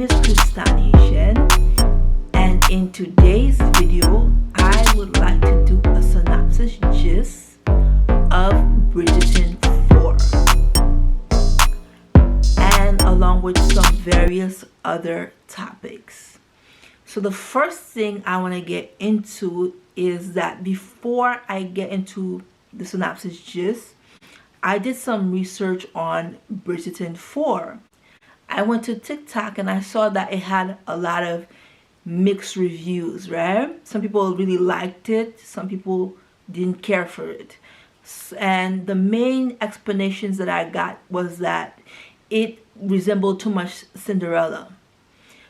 is Christianation, and in today's video I would like to do a synopsis gist of Bridgerton 4 and along with some various other topics. So the first thing I want to get into is that before I get into the synopsis gist, I did some research on Bridgerton 4. I went to TikTok and I saw that it had a lot of mixed reviews, right? Some people really liked it, some people didn't care for it. And the main explanations that I got was that it resembled too much Cinderella.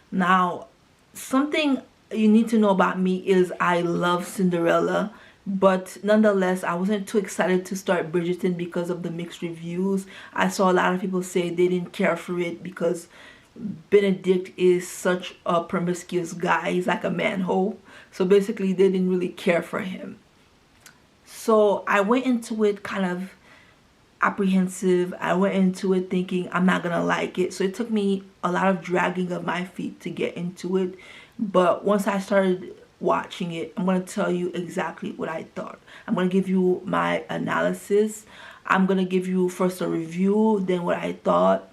Now, something you need to know about me is I love Cinderella, but nonetheless I wasn't too excited to start Bridgerton because of the mixed reviews. I saw a lot of people say they didn't care for it because Benedict is such a promiscuous guy. He's like a manhole, so basically they didn't really care for him. So I went into it kind of apprehensive. I went into it thinking I'm not gonna like it, so it took me a lot of dragging of my feet to get into it. But once I started watching it, I'm going to tell you exactly what I thought. I'm going to give you my analysis. I'm going to give you first a review, then what I thought,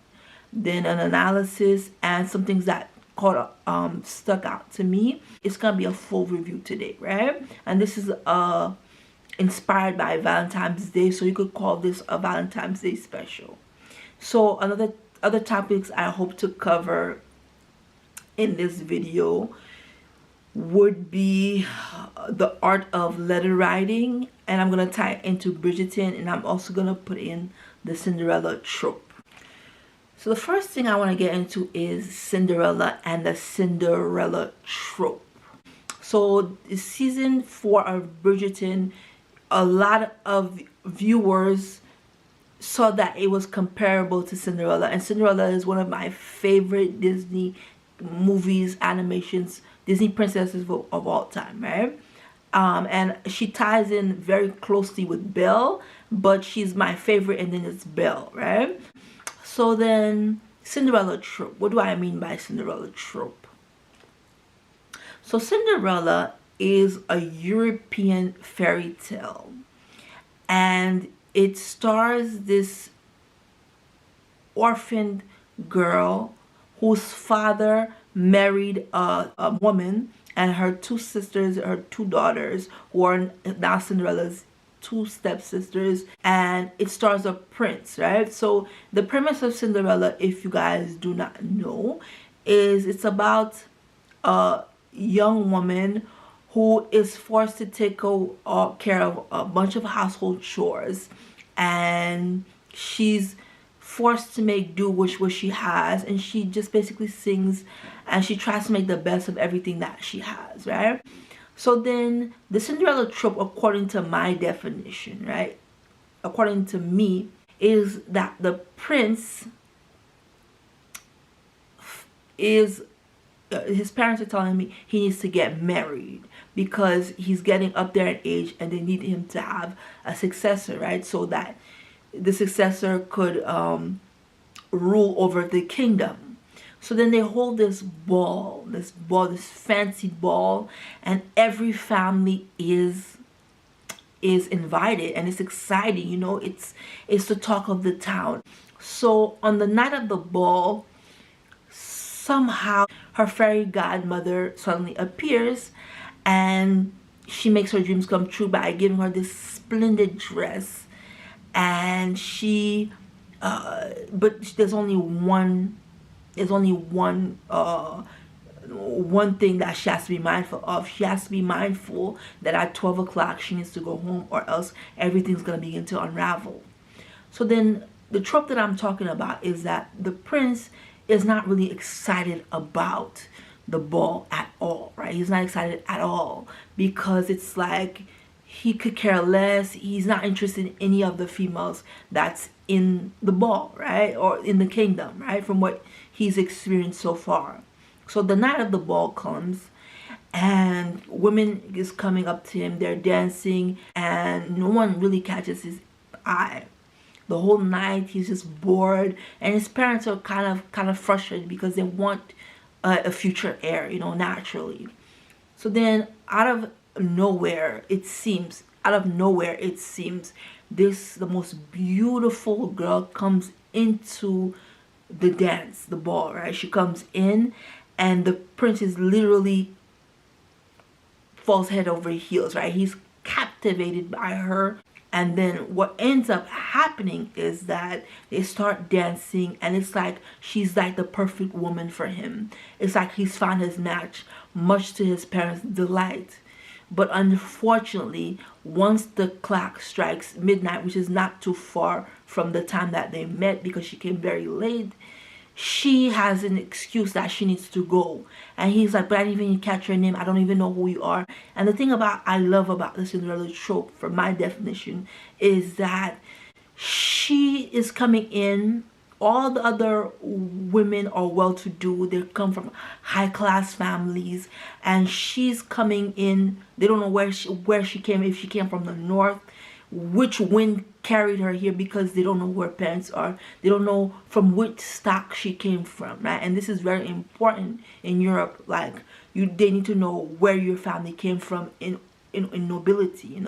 then an analysis, and some things that stuck out to me. It's going to be a full review today, right? And this is inspired by Valentine's Day, so you could call this a Valentine's Day special. So other topics I hope to cover in this video would be the art of letter writing, and I'm gonna tie it into Bridgerton, and I'm also gonna put in the Cinderella trope. So the first thing I want to get into is Cinderella and the Cinderella trope. So season 4 of Bridgerton, a lot of viewers saw that it was comparable to Cinderella, and Cinderella is one of my favorite Disney movies, animations, Disney princesses of all time, right? And she ties in very closely with Belle, but she's my favorite, and then it's Belle, right? So then Cinderella trope. What do I mean by Cinderella trope? So Cinderella is a European fairy tale, and it stars this orphaned girl whose father married a woman, and her two sisters, her two daughters, who are now Cinderella's two stepsisters, and it stars a prince, right? So the premise of Cinderella, if you guys do not know, is it's about a young woman who is forced to take care of a bunch of household chores, and she's forced to make do with what she has, and she just basically sings and she tries to make the best of everything that she has, right? So then the Cinderella trope, according to my definition, right, according to me, is that the prince is his parents are telling me he needs to get married because he's getting up there in age, and they need him to have a successor, right, so that the successor could rule over the kingdom. So then they hold this fancy ball, and every family is invited, and it's exciting, you know, it's the talk of the town. So on the night of the ball, somehow her fairy godmother suddenly appears, and she makes her dreams come true by giving her this splendid dress. And she but there's only one thing that she has to be mindful of. She has to be mindful that at 12 o'clock she needs to go home, or else everything's going to begin to unravel. So then the trope that I'm talking about is that the prince is not really excited about the ball at all, right? He's not excited at all because it's like he could care less. He's not interested in any of the females that's in the ball, right? Or in the kingdom, right? From what he's experienced so far. So the night of the ball comes, and women is coming up to him. They're dancing, and no one really catches his eye. The whole night he's just bored, and his parents are kind of frustrated because they want a future heir, naturally. So then out of nowhere it seems, this the most beautiful girl comes into the dance, the ball, right? She comes in, and the prince is literally falls head over heels, right? He's captivated by her. And then what ends up happening is that they start dancing, and it's like she's like the perfect woman for him. It's like he's found his match, much to his parents' delight. But unfortunately, once the clock strikes midnight, which is not too far from the time that they met because she came very late, she has an excuse that she needs to go. And he's like, but I didn't even catch your name. I don't even know who you are. And the thing I love about the Cinderella trope, for my definition, is that she is coming in. All the other women are well-to-do. They come from high-class families, and she's coming in. They don't know where she came. If she came from the north, which wind carried her here, because they don't know where her parents are. They don't know from which stock she came from, right? And this is very important in Europe. Like, they need to know where your family came from in nobility,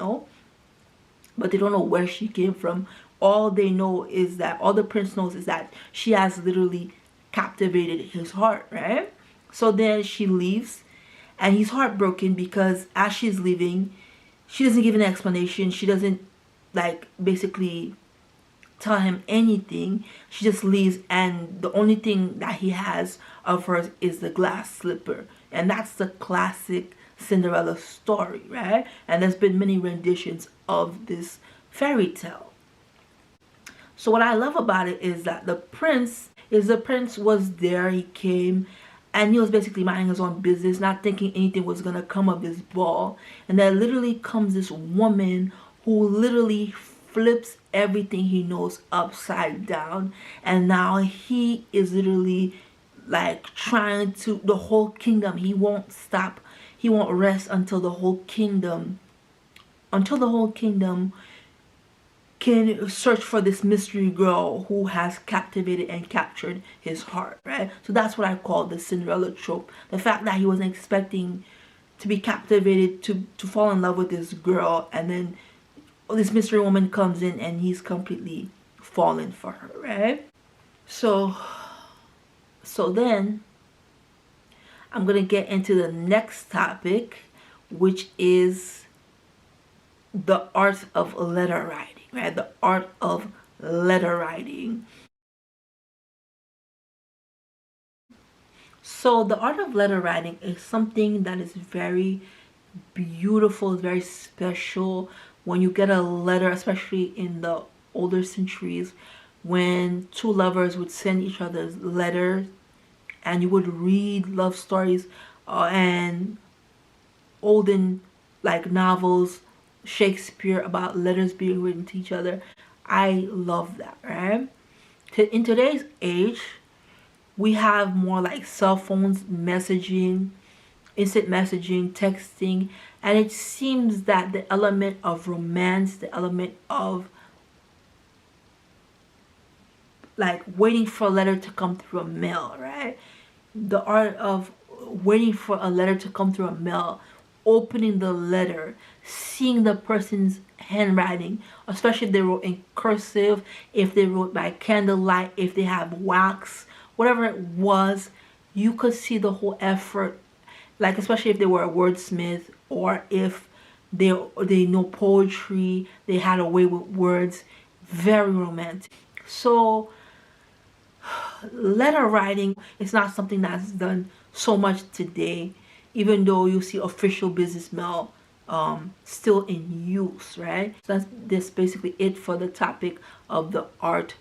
but they don't know where she came from. All the prince knows is that she has literally captivated his heart, right? So then she leaves, and he's heartbroken, because as she's leaving, she doesn't give an explanation. She doesn't basically tell him anything. She just leaves, and the only thing that he has of hers is the glass slipper. And that's the classic Cinderella story, right? And there's been many renditions of this fairy tale. So what I love about it is that the prince was there. He came, and he was basically minding his own business, not thinking anything was gonna come of this ball. And then literally comes this woman who literally flips everything he knows upside down, and now he is literally trying to, the whole kingdom, he won't stop, he won't rest until the whole kingdom can search for this mystery girl who has captivated and captured his heart, right? So that's what I call the Cinderella trope. The fact that he wasn't expecting to be captivated, to fall in love with this girl, and then this mystery woman comes in and he's completely fallen for her, right? So then I'm gonna get into the next topic, which is the art of letter writing, right? The art of letter writing. So the art of letter writing is something that is very beautiful, very special. When you get a letter, especially in the older centuries, when two lovers would send each other letters, and you would read love stories and olden novels, Shakespeare, about letters being written to each other. I love that, right? In today's age, we have more cell phones, messaging, instant messaging, texting, and it seems that the element of romance, the element of waiting for a letter to come through a mail, right? The art of waiting for a letter to come through a mail, opening the letter, seeing the person's handwriting, especially if they wrote in cursive, if they wrote by candlelight, if they have wax, whatever it was, you could see the whole effort, especially if they were a wordsmith, or if they know poetry, they had a way with words. Very romantic. So letter writing is not something that's done so much today, even though you see official business mail still in use, right? So that's basically it for the topic of the art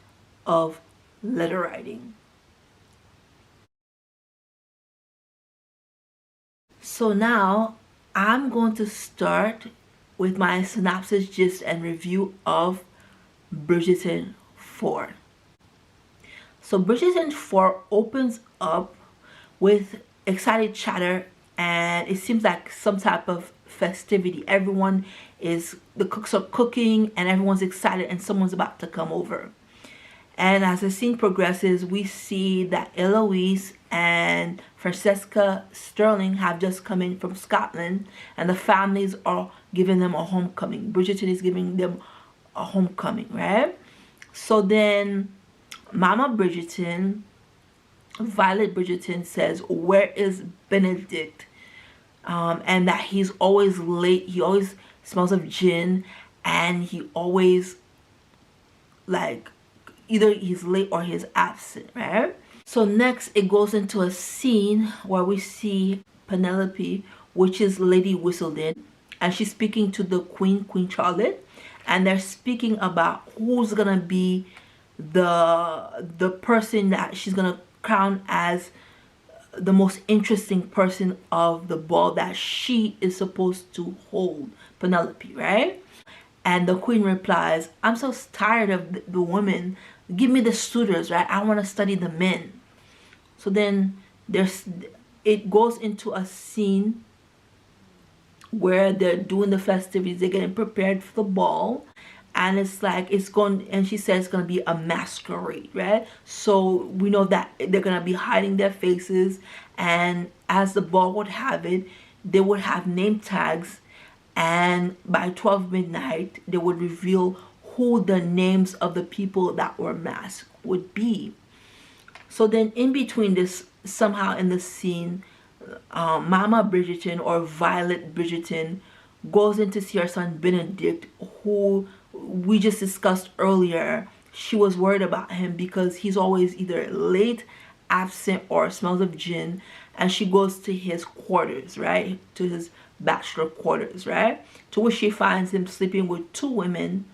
of letter writing. So now I'm going to start with my synopsis, gist, and review of Bridgerton 4. So Bridgerton 4 opens up with excited chatter, and it seems like some type of festivity. Everyone is, the cooks are cooking, and everyone's excited, and someone's about to come over. And as the scene progresses, we see that Eloise and Francesca Sterling have just come in from Scotland, and the families are giving them a homecoming. Bridgerton is giving them a homecoming, right? So then Mama Bridgerton, Violet Bridgerton, says, where is Benedict? And that he's always late. He always smells of gin, and he always, like, either he's late or he's absent, right? So next it goes into a scene where we see Penelope, which is Lady Whistledown, and she's speaking to the Queen Charlotte, and they're speaking about who's gonna be the person that she's gonna crown as the most interesting person of the ball that she is supposed to hold, Penelope, right? And the queen replies, I'm so tired of the women. Give me the suitors, right? I want to study the men. So then it goes into a scene where they're doing the festivities, they're getting prepared for the ball, and it's like it's going, and she says it's going to be a masquerade, right? So we know that they're going to be hiding their faces, and as the ball would have it, they would have name tags, and by 12 midnight they would reveal who the names of the people that were masked would be. So then in between this, somehow in the scene, Mama Bridgerton, or Violet Bridgerton, goes in to see her son Benedict, who we just discussed earlier. She was worried about him because he's always either late, absent, or smells of gin. And she goes to his quarters, right? To his bachelor quarters, right? To which she finds him sleeping with two women,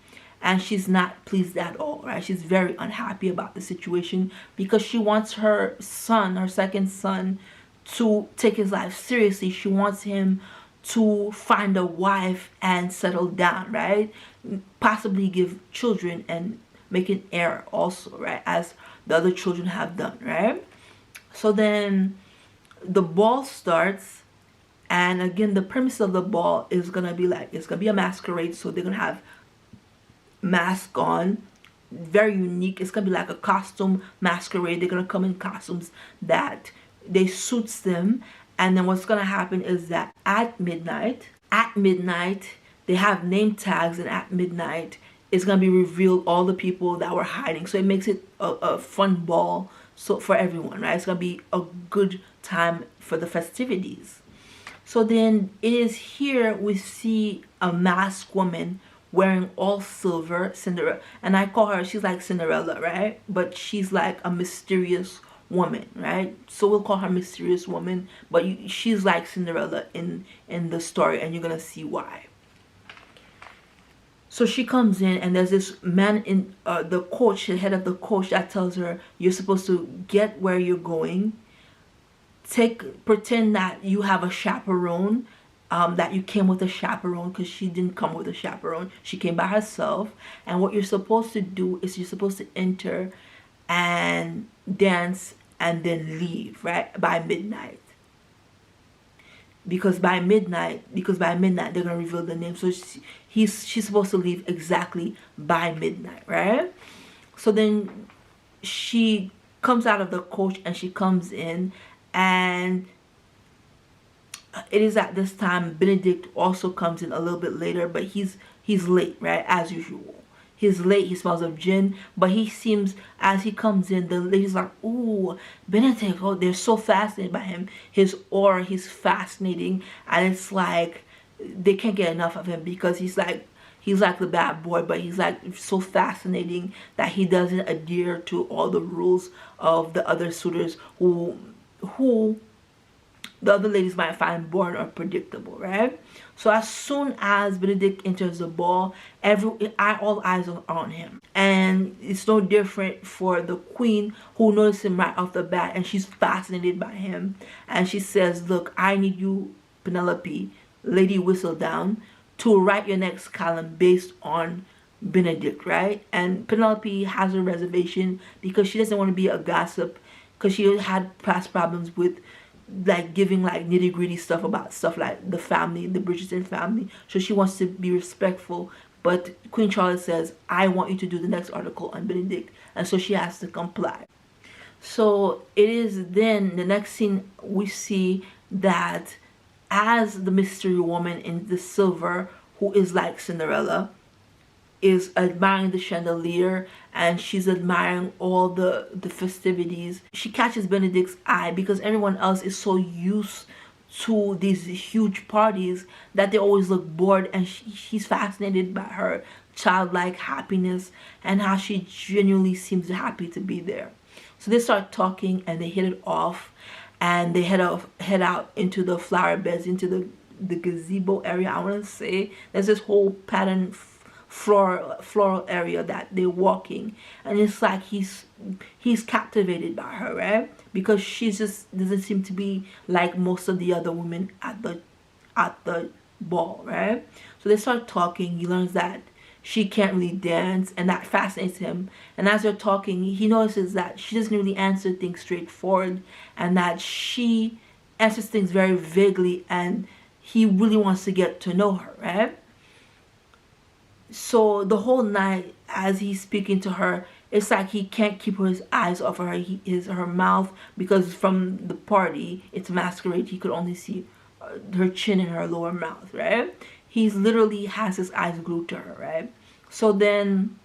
and she's not pleased at all, right? She's very unhappy about the situation because she wants her son, her second son, to take his life seriously. She wants him to find a wife and settle down, right? Possibly give children and make an heir also, right? As the other children have done, right? So then the ball starts, and again, the premise of the ball is gonna be like, it's gonna be a masquerade, so they're gonna have mask on, very unique. It's gonna be like a costume masquerade. They're gonna come in costumes that they suits them, and then what's gonna happen is that at midnight they have name tags, and at midnight it's gonna be revealed all the people that were hiding. So it makes it a fun ball, so for everyone, right? It's gonna be a good time for the festivities. So then it is here we see a masked woman wearing all silver, Cinderella, and I call her, she's like Cinderella, right? But she's like a mysterious woman, right? So we'll call her mysterious woman, but she's like Cinderella in the story, and you're gonna see why. So she comes in, and there's this man in the coach, the head of the coach, that tells her, you're supposed to get where you're going, pretend that you have a chaperone, that you came with a chaperone, because she didn't come with a chaperone, she came by herself. And what you're supposed to do is you're supposed to enter and dance and then leave, right, by midnight. Because by midnight they're gonna reveal the name. So she's supposed to leave exactly by midnight, right? So then she comes out of the coach, and she comes in, and it is at this time Benedict also comes in a little bit later, but he's late, right, as usual. He's late, he smells of gin, but he seems, as he comes in, the lady's like, ooh, Benedict, oh, they're so fascinated by him. His aura, he's fascinating, and it's like they can't get enough of him because he's like the bad boy, but he's like so fascinating that he doesn't adhere to all the rules of the other suitors who the other ladies might find boring or predictable, right? So as soon as Benedict enters the ball, all eyes are on him. And it's no different for the queen, who noticed him right off the bat, and she's fascinated by him. And she says, look, I need you, Penelope, Lady Whistledown, to write your next column based on Benedict, right? And Penelope has a reservation because she doesn't want to be a gossip, because she had past problems with like giving like nitty-gritty stuff about stuff like the family, the Bridgerton family. So she wants to be respectful, but Queen Charlotte says, I want you to do the next article on Benedict, and so she has to comply. So it is then the next scene we see that as the mystery woman in the silver, who is like Cinderella, is admiring the chandelier and she's admiring all the festivities, she catches Benedict's eye because everyone else is so used to these huge parties that they always look bored, and he's fascinated by her childlike happiness and how she genuinely seems happy to be there. So they start talking and they hit it off, and they head out into the flower beds, into the gazebo area. I want to say there's this whole pattern floral area that they're walking, and it's like he's captivated by her, right? Because she just doesn't seem to be like most of the other women at the ball, right? So they start talking. He learns that she can't really dance, and that fascinates him. And as they're talking, he notices that she doesn't really answer things straightforward, and that she answers things very vaguely, and he really wants to get to know her, right? So the whole night, as he's speaking to her, it's like he can't keep his eyes off of her. Her mouth, because from the party, it's masquerade, he could only see her chin and her lower mouth, right? He's literally has his eyes glued to her, right? So then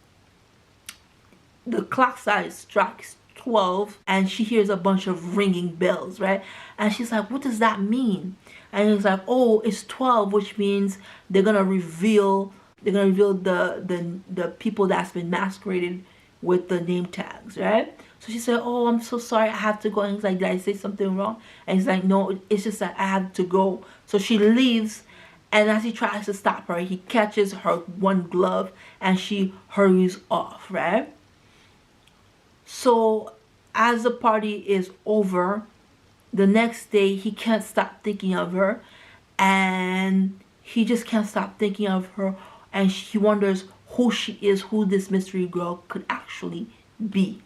the clock side strikes 12, and she hears a bunch of ringing bells, right? And she's like, what does that mean? And he's like, oh, it's 12, which means they're gonna reveal the people that's been masqueraded with the name tags, right? So she said, oh, I'm so sorry, I have to go. And he's like, did I say something wrong? And he's like, no, it's just that I have to go. So she leaves, and as he tries to stop her, he catches her one glove and she hurries off, right? So as the party is over, the next day he can't stop thinking of her, and he just can't stop thinking of her, and he wonders who she is, who this mystery girl could actually be.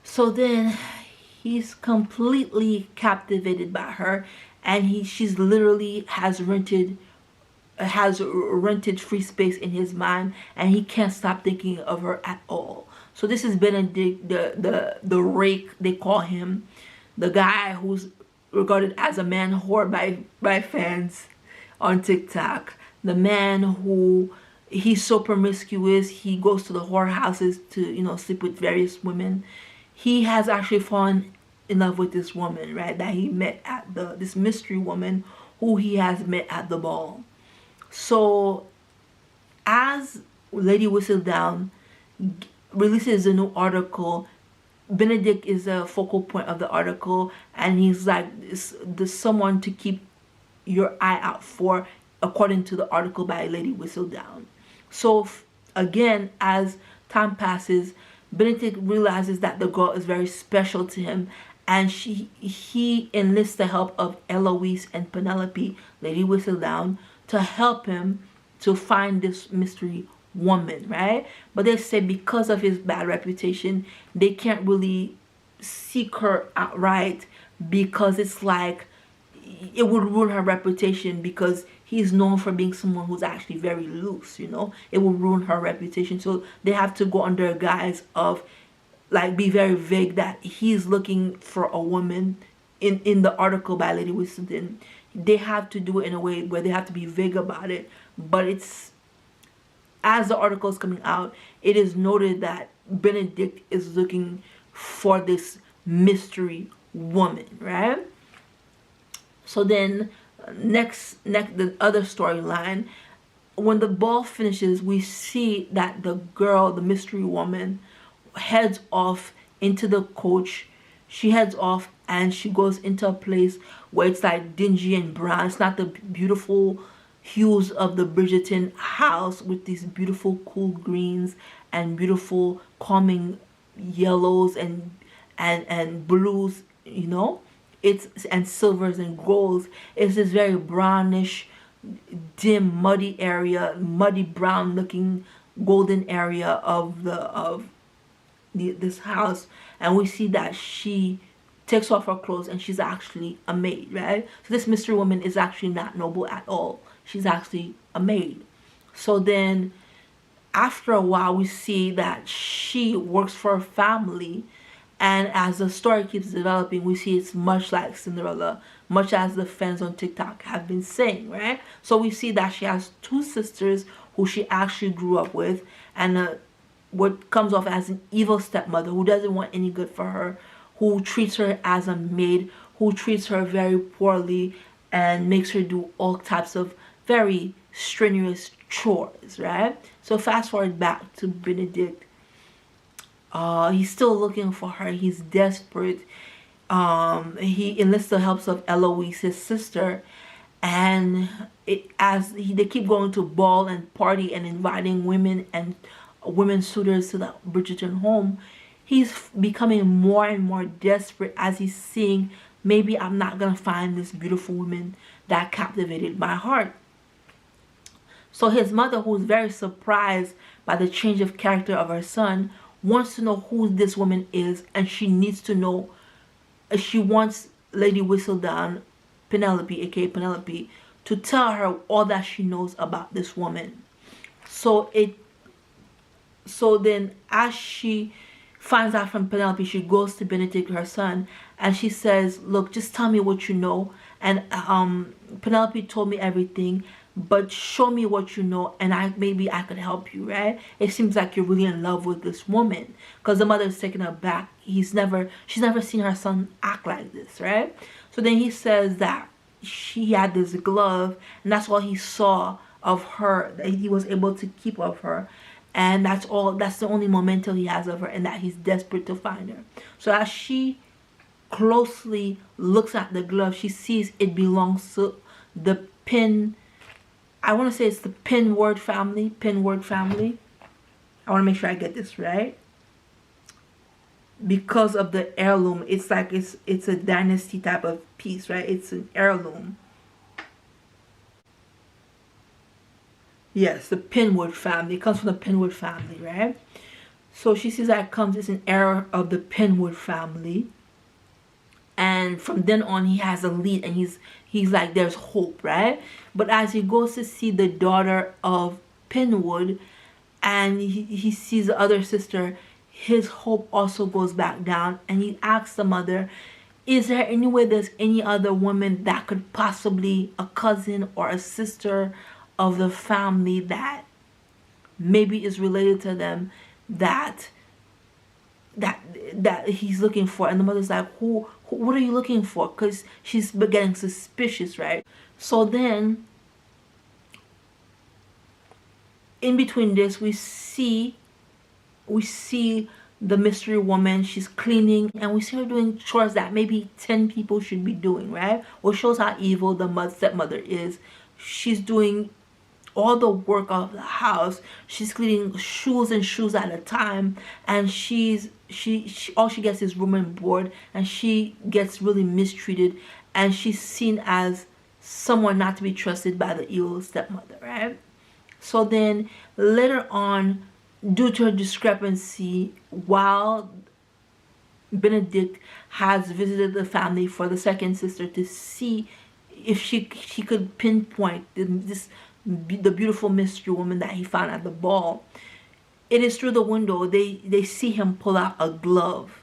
So then he's completely captivated by her, and she's literally has rented free space in his mind, and he can't stop thinking of her at all. So this is Benedict, the rake, they call him, the guy who's regarded as a man whore by fans on TikTok. The man who, he's so promiscuous, he goes to the whorehouses to, sleep with various women. He has actually fallen in love with this woman, right, that he met at this mystery woman who he has met at the ball. So as Lady Whistledown releases a new article, Benedict is a focal point of the article, and he's like, there's someone to keep your eye out for, according to the article by Lady Whistledown. So again, as time passes, Benedict realizes that the girl is very special to him, and he enlists the help of Eloise and Penelope, Lady Whistledown, to help him to find this mystery woman, right? But they say because of his bad reputation, they can't really seek her outright, because it's like it would ruin her reputation, because he's known for being someone who's actually very loose, it will ruin her reputation. So they have to go under a guise of, like, be very vague that he's looking for a woman. In the article by Lady Whistledown, they have to do it in a way where they have to be vague about it, but it's, as the article is coming out, it is noted that Benedict is looking for this mystery woman, right? So then next the other storyline, when the ball finishes, we see that the girl, the mystery woman, heads off into the coach. She heads off and she goes into a place where it's like dingy and brown. It's not the beautiful hues of the Bridgerton house with these beautiful cool greens and beautiful calming yellows and blues, it's, and silvers and golds. It's this very brownish, dim, muddy area, muddy brown looking golden area of this house. And we see that she takes off her clothes and she's actually a maid, right? So this mystery woman is actually not noble at all. She's actually a maid. So then after a while, we see that she works for a family, And as the story keeps developing, we see it's much like Cinderella, much as the fans on TikTok have been saying, right? So we see that she has two sisters who she actually grew up with, and what comes off as an evil stepmother who doesn't want any good for her, who treats her as a maid, who treats her very poorly, and makes her do all types of very strenuous chores, right? So fast forward back to Benedict. He's still looking for her. He's desperate. He enlists the help of Eloise, his sister, and they keep going to ball and party and inviting women and women suitors to the Bridgerton home, he's becoming more and more desperate as he's seeing, maybe I'm not gonna find this beautiful woman that captivated my heart. So his mother, who's very surprised by the change of character of her son, wants to know who this woman is, and she needs to know. She wants Lady Whistledown, Penelope, aka Penelope, to tell her all that she knows about this woman. So then as she finds out from Penelope, she goes to Benedict, her son, and she says, look, just tell me what you know. And Penelope told me everything, but show me what you know, and maybe I could help you, right? It seems like you're really in love with this woman, because the mother is taken aback. She's never seen her son act like this, right? So then he says that she had this glove, and that's all he saw of her, that he was able to keep of her, and that's the only memento he has of her, and that he's desperate to find her. So as she closely looks at the glove, she sees it belongs to the I want to say it's the Pinward family. I want to make sure I get this right, because of the heirloom. It's like it's a dynasty type of piece, right? It's an heirloom. Yes, the Pinwood family. It comes from the Pinwood family, right? So she sees that it's an heir of the Pinwood family. And from then on, he has a lead, and he's like, there's hope, right? But as he goes to see the daughter of Pinwood, and he sees the other sister, his hope also goes back down, and he asks the mother, is there any way there's any other woman that could possibly, a cousin or a sister of the family that maybe is related to them, that he's looking for? And the mother's like, what are you looking for? Because she's getting suspicious, right? So then in between this, we see the mystery woman. She's cleaning, and we see her doing chores that maybe 10 people should be doing, right? Which shows how evil the stepmother is. She's doing all the work of the house. She's cleaning shoes and shoes at a time, and all she gets is room and board, and she gets really mistreated, and she's seen as someone not to be trusted by the evil stepmother, right? So then later on, due to a discrepancy, while Benedict has visited the family for the second sister to see if she could pinpoint the beautiful mystery woman that he found at the ball, it is through the window they see him pull out a glove.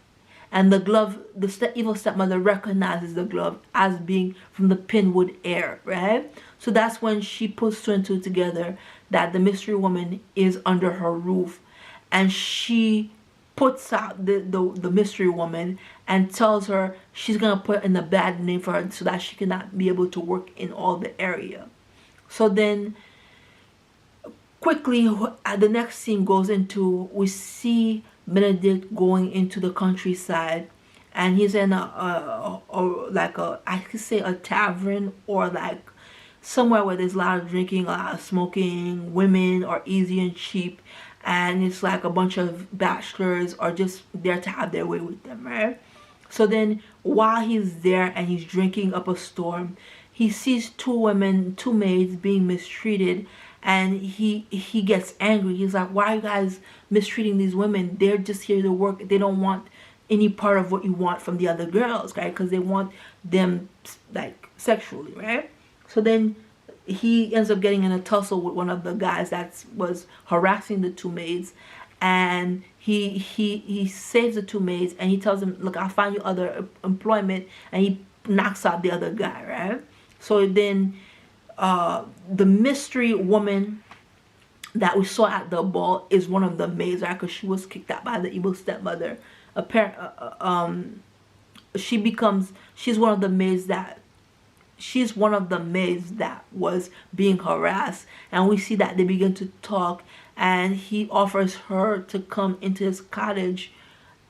And the glove, the evil stepmother recognizes the glove as being from the Pinwood heir, right? So that's when she puts two and two together, that the mystery woman is under her roof, and she puts out the mystery woman and tells her she's gonna put in a bad name for her so that she cannot be able to work in all the area. So then quickly, the next scene goes into, we see Benedict going into the countryside, and he's in I could say a tavern, or like somewhere where there's a lot of drinking, a lot of smoking, women are easy and cheap, and it's like a bunch of bachelors are just there to have their way with them, right? So then while he's there and he's drinking up a storm, he sees two maids being mistreated, and he gets angry. He's like, why are you guys mistreating these women? They're just here to work. They don't want any part of what you want from the other girls, right? Because they want them like sexually, right? So then he ends up getting in a tussle with one of the guys that was harassing the two maids, and he saves the two maids, and he tells them, look, I'll find you other employment, and he knocks out the other guy, right? So then the mystery woman that we saw at the ball is one of the maids, right? Because she was kicked out by the evil stepmother. She's one of the maids that was being harassed, and we see that they begin to talk, and he offers her to come into his cottage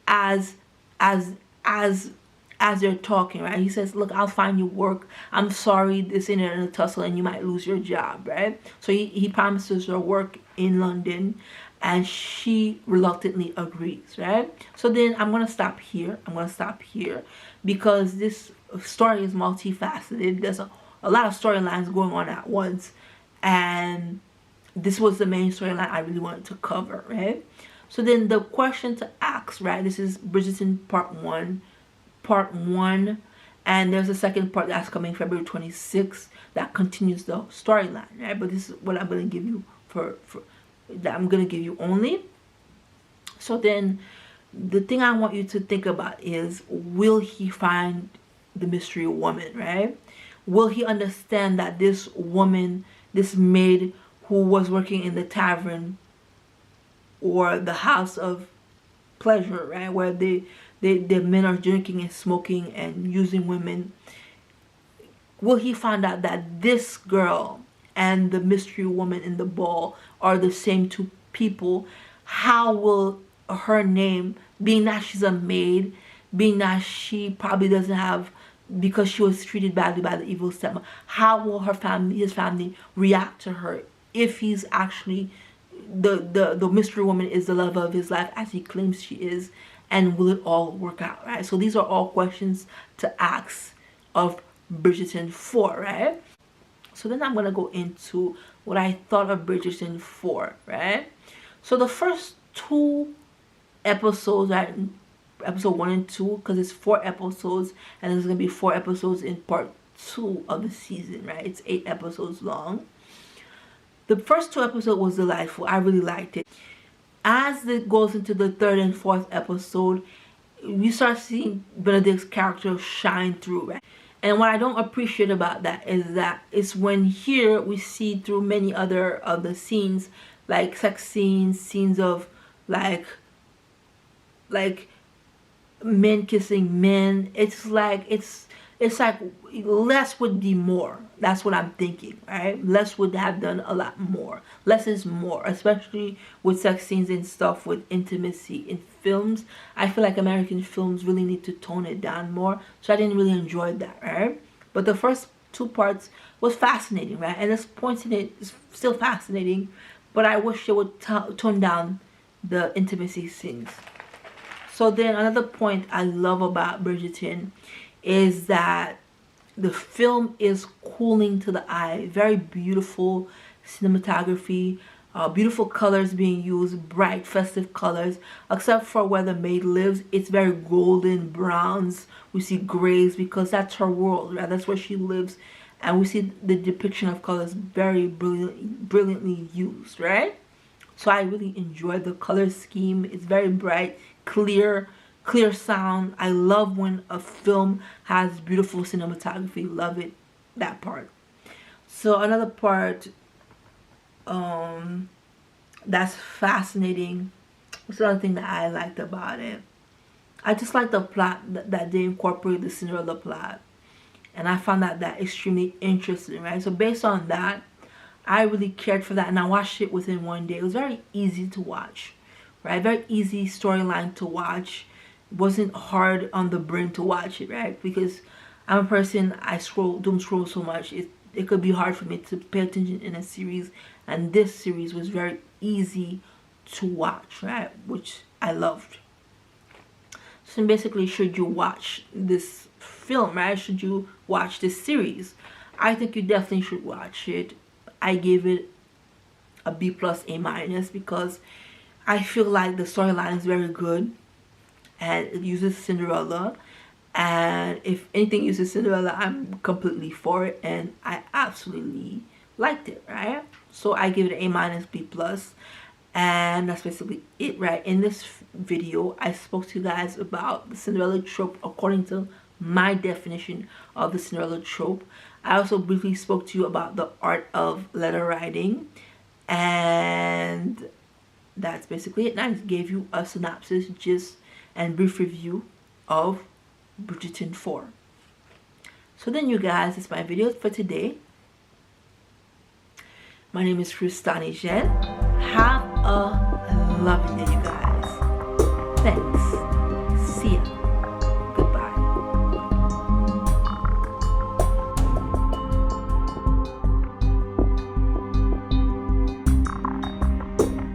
as as as as they're talking, right? He says, look, I'll find you work. I'm sorry, this ain't in a tussle and you might lose your job, right? So he promises her work in London, and she reluctantly agrees, right? So then I'm going to stop here. Because this story is multifaceted. There's a lot of storylines going on at once, and this was the main storyline I really wanted to cover, right? So then the question to ask, right? This is Bridgerton part one, and there's a second part that's coming February 26th that continues the storyline, right? But this is what I'm going to give you that I'm going to give you only. So then the thing I want you to think about is, will he find the mystery woman, right? Will he understand that this woman, this maid who was working in the tavern or the house of pleasure, right, where the men are drinking and smoking and using women, will he find out that this girl and the mystery woman in the ball are the same two people? How will her name, being that she's a maid, being that she probably doesn't have, because she was treated badly by the evil stepmother, how will his family react to her if he's actually the mystery woman is the love of his life as he claims she is? And will it all work out, right? So these are all questions to ask of Bridgerton 4, right? So then I'm going to go into what I thought of Bridgerton 4, right? So the first two episodes, right, episode 1 and 2, because it's 4 episodes, and there's going to be 4 episodes in part 2 of the season, right? It's 8 episodes long. The first 2 episodes was delightful. I really liked it. As it goes into the 3rd and 4th episode, we start seeing Benedict's character shine through, right? And what I don't appreciate about that is that it's when here we see through many other of the scenes, like sex scenes of like men kissing men. It's like less would be more. That's what I'm thinking, right? Less would have done a lot more. Less is more, especially with sex scenes and stuff, with intimacy in films. I feel like American films really need to tone it down more. So I didn't really enjoy that, right? But the first 2 parts was fascinating, right? And this point in it is still fascinating, but I wish they would tone down the intimacy scenes. So then another point I love about Bridgerton is that the film is cooling to the eye. Very beautiful cinematography, beautiful colors being used, bright festive colors. Except for where the maid lives, it's very golden browns. We see grays because that's her world, right? That's where she lives, and we see the depiction of colors very brilliantly used, right? So I really enjoyed the color scheme. It's very bright, clear sound. I love when a film has beautiful cinematography. Love it, that part. So another part that's fascinating, what's another thing that I liked about it? I just like the plot that they incorporate the Cinderella plot, and I found that extremely interesting, right? So based on that, I really cared for that, and I watched it within one day. It was very easy to watch, right? Very easy storyline to watch. It wasn't hard on the brain to watch it, right? Because I'm a person, I doom scroll so much. It could be hard for me to pay attention in a series, and this series was very easy to watch, right? Which I loved. So basically, should you watch this film, right? Should you watch this series? I think you definitely should watch it. I gave it a B+, A-, because I feel like the storyline is very good, and it uses Cinderella, and if anything uses Cinderella, I'm completely for it, and I absolutely liked it, right? So I give it an A-, B+, And that's basically it, right? In this video, I spoke to you guys about the Cinderella trope according to my definition of the Cinderella trope. I also briefly spoke to you about the art of letter writing, and that's basically it. And I gave you a synopsis, gist, and brief review of Bridgerton 4. So then, you guys, it's my video for today. My name is Kristani Jen. Have a lovely day, you guys. Thanks. See ya.